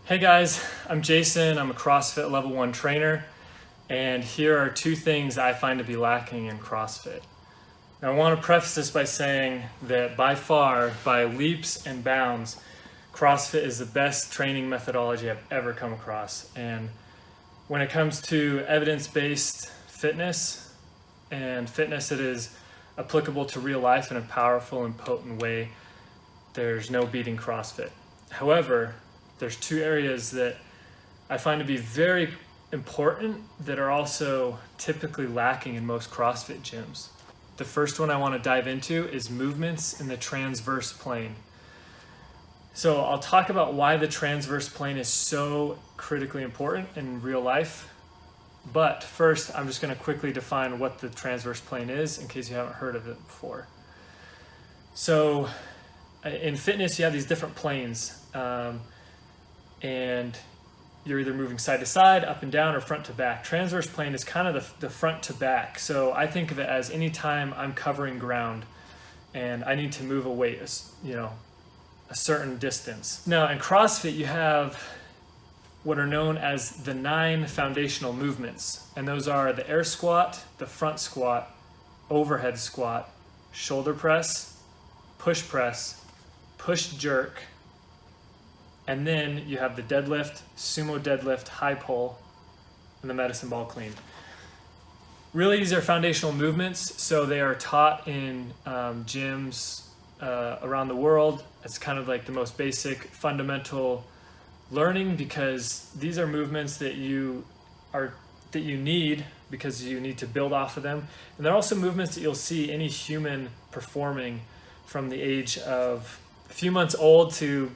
Hey guys, I'm Jason. I'm a CrossFit Level 1 trainer, and here are two things I find to be lacking in CrossFit. Now, I want to preface this by saying that by far, by leaps and bounds, CrossFit is the best training methodology I've ever come across. And when it comes to evidence-based fitness and fitness that is applicable to real life in a powerful and potent way, there's no beating CrossFit. However, there's two areas that I find to be very important that are also typically lacking in most CrossFit gyms. The first one I want to dive into is movements in the transverse plane. So I'll talk about why the transverse plane is so critically important in real life. But first, I'm just going to quickly define what the transverse plane is in case you haven't heard of it before. So in fitness, you have these different planes. And you're either moving side to side, up and down, or front to back. Transverse plane is kind of the front to back. So I think of it as any time I'm covering ground and I need to move a weight, a certain distance. Now in CrossFit, you have what are known as the 9 foundational movements. And those are the air squat, the front squat, overhead squat, shoulder press, push jerk, and then you have the deadlift, sumo deadlift, high pull, and the medicine ball clean. Really, these are foundational movements, so they are taught in gyms around the world. It's kind of like the most basic fundamental learning because these are movements that you need because you need to build off of them. And they're also movements that you'll see any human performing from the age of a few months old to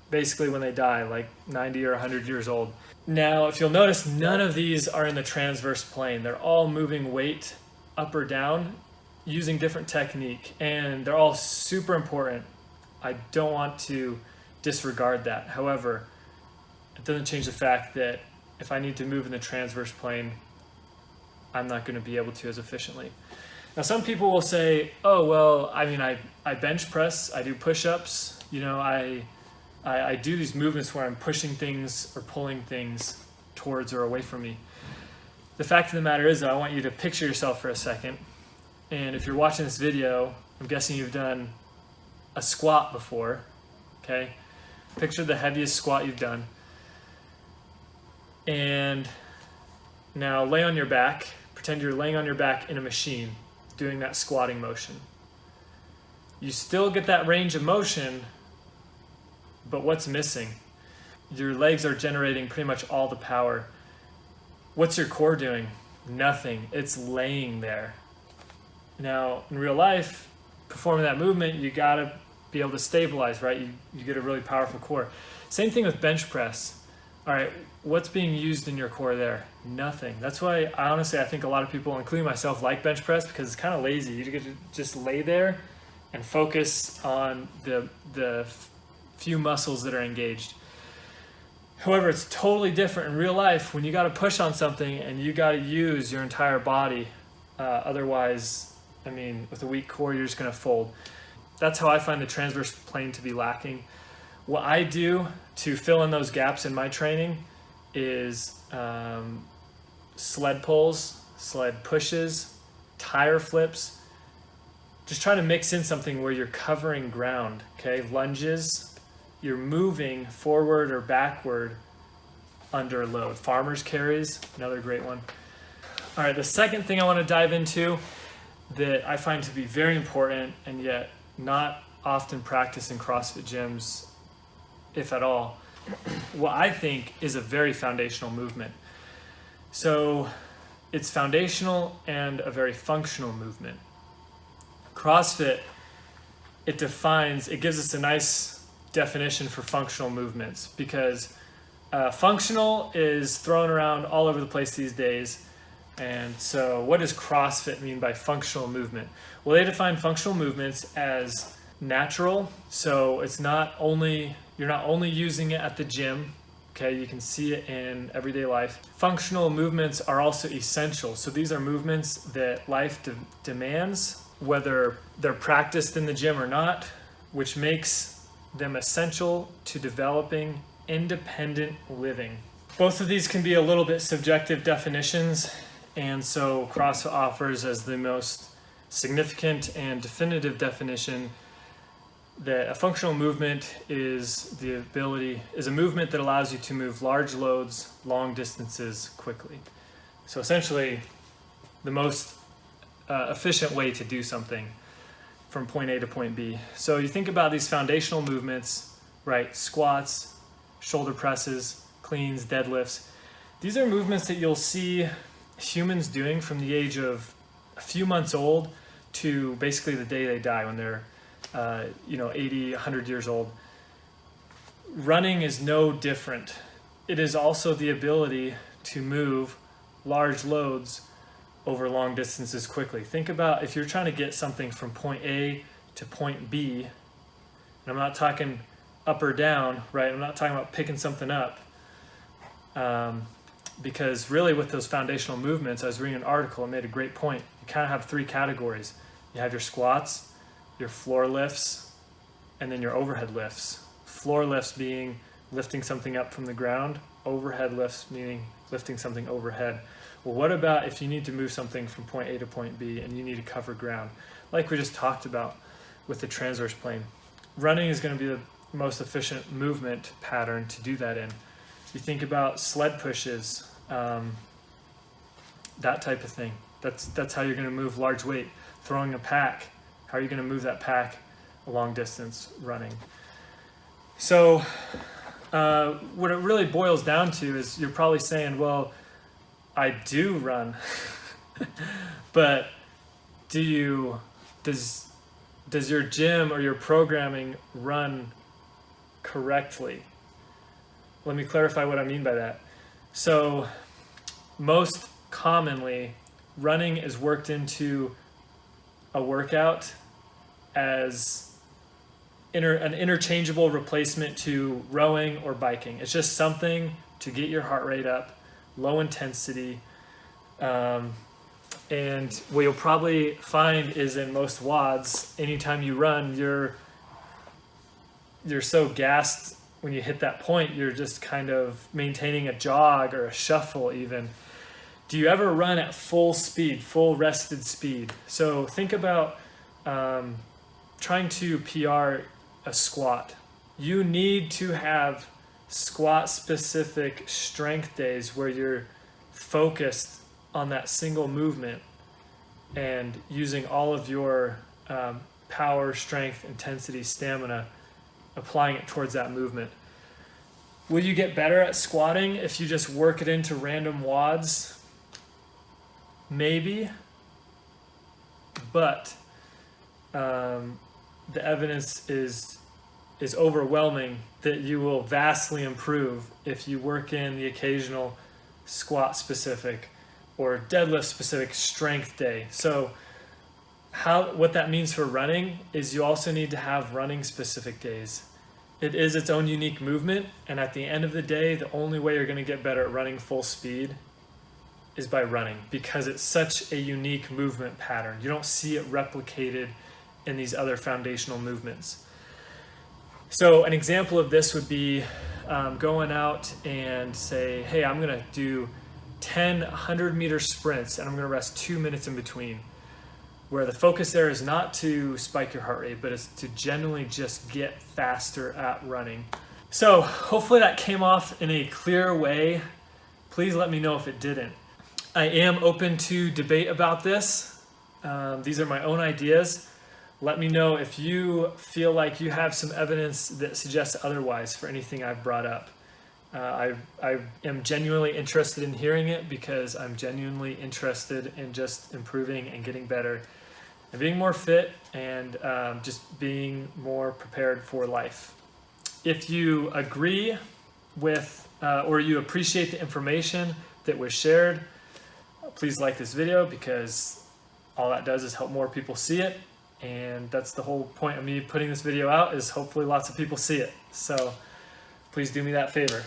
basically when they die, like 90 or 100 years old. Now, if you'll notice, none of these are in the transverse plane. They're all moving weight up or down using different technique, and they're all super important. I don't want to disregard that. However, it doesn't change the fact that if I need to move in the transverse plane, I'm not going to be able to as efficiently. Now, some people will say, oh, well, I bench press, I do push-ups, I do these movements where I'm pushing things or pulling things towards or away from me. The fact of the matter is, though, I want you to picture yourself for a second. And if you're watching this video, I'm guessing you've done a squat before, okay? Picture the heaviest squat you've done. And now lay on your back. Pretend you're laying on your back in a machine, doing that squatting motion. You still get that range of motion, but what's missing? Your legs are generating pretty much all the power. What's your core doing? Nothing. It's laying there. Now, in real life, performing that movement, you gotta be able to stabilize, right? You get a really powerful core. Same thing with bench press. All right, what's being used in your core there? Nothing. That's why I think a lot of people, including myself, like bench press because it's kind of lazy. You get to just lay there and focus on the few muscles that are engaged. However, it's totally different in real life when you got to push on something and you got to use your entire body. Otherwise, with a weak core, you're just going to fold. That's how I find the transverse plane to be lacking. What I do to fill in those gaps in my training is sled pulls, sled pushes, tire flips. Just trying to mix in something where you're covering ground, okay? Lunges. You're moving forward or backward under load. Farmer's carries, another great one. All right, the second thing I want to dive into that I find to be very important and yet not often practiced in CrossFit gyms, if at all, what I think is a very foundational movement. So it's foundational and a very functional movement. CrossFit, it gives us a nice definition for functional movements because functional is thrown around all over the place these days. And so what does CrossFit mean by functional movement? Well, they define functional movements as natural. So you're not only using it at the gym, okay? You can see it in everyday life. Functional movements are also essential. So these are movements that life demands, whether they're practiced in the gym or not, which makes them essential to developing independent living. Both of these can be a little bit subjective definitions, and so CrossFit offers as the most significant and definitive definition that a functional movement is a movement that allows you to move large loads, long distances quickly. So essentially, the most efficient way to do something from point A to point B. So you think about these foundational movements, right? Squats, shoulder presses, cleans, deadlifts. These are movements that you'll see humans doing from the age of a few months old to basically the day they die, when they're 80, 100 years old. Running is no different. It is also the ability to move large loads over long distances quickly. Think about if you're trying to get something from point A to point B, and I'm not talking up or down, right? I'm not talking about picking something up. Because really with those foundational movements, I was reading an article and made a great point. You kind of have three categories. You have your squats, your floor lifts, and then your overhead lifts. Floor lifts being lifting something up from the ground, overhead lifts meaning lifting something overhead. Well, what about if you need to move something from point A to point B and you need to cover ground? Like we just talked about with the transverse plane. Running is going to be the most efficient movement pattern to do that in. You think about sled pushes, that type of thing. That's how you're going to move large weight. Throwing a pack, how are you going to move that pack a long distance running? So what it really boils down to is you're probably saying, well, I do run, but does your gym or your programming run correctly? Let me clarify what I mean by that. So most commonly, running is worked into a workout as an interchangeable replacement to rowing or biking. It's just something to get your heart rate up, low intensity. And what you'll probably find is in most WODs, anytime you run, you're so gassed when you hit that point, you're just kind of maintaining a jog or a shuffle even. Do you ever run at full speed, full rested speed? So think about trying to PR a squat. You need to have squat specific strength days where you're focused on that single movement and using all of your power, strength, intensity, stamina, applying it towards that movement. Will you get better at squatting if you just work it into random WODs? Maybe, but the evidence is overwhelming that you will vastly improve if you work in the occasional squat specific or deadlift specific strength day. So what that means for running is you also need to have running specific days. It is its own unique movement, and at the end of the day, the only way you're going to get better at running full speed is by running, because it's such a unique movement pattern. You don't see it replicated in these other foundational movements. So an example of this would be going out and say, hey, I'm going to do 10 100-meter sprints and I'm going to rest 2 minutes in between, where the focus there is not to spike your heart rate, but it's to generally just get faster at running. So hopefully that came off in a clear way. Please let me know if it didn't. I am open to debate about this. These are my own ideas. Let me know if you feel like you have some evidence that suggests otherwise for anything I've brought up. I am genuinely interested in hearing it, because I'm genuinely interested in just improving and getting better and being more fit and just being more prepared for life. If you agree with or you appreciate the information that was shared, please like this video, because all that does is help more people see it. And that's the whole point of me putting this video out, is hopefully lots of people see it. So please do me that favor.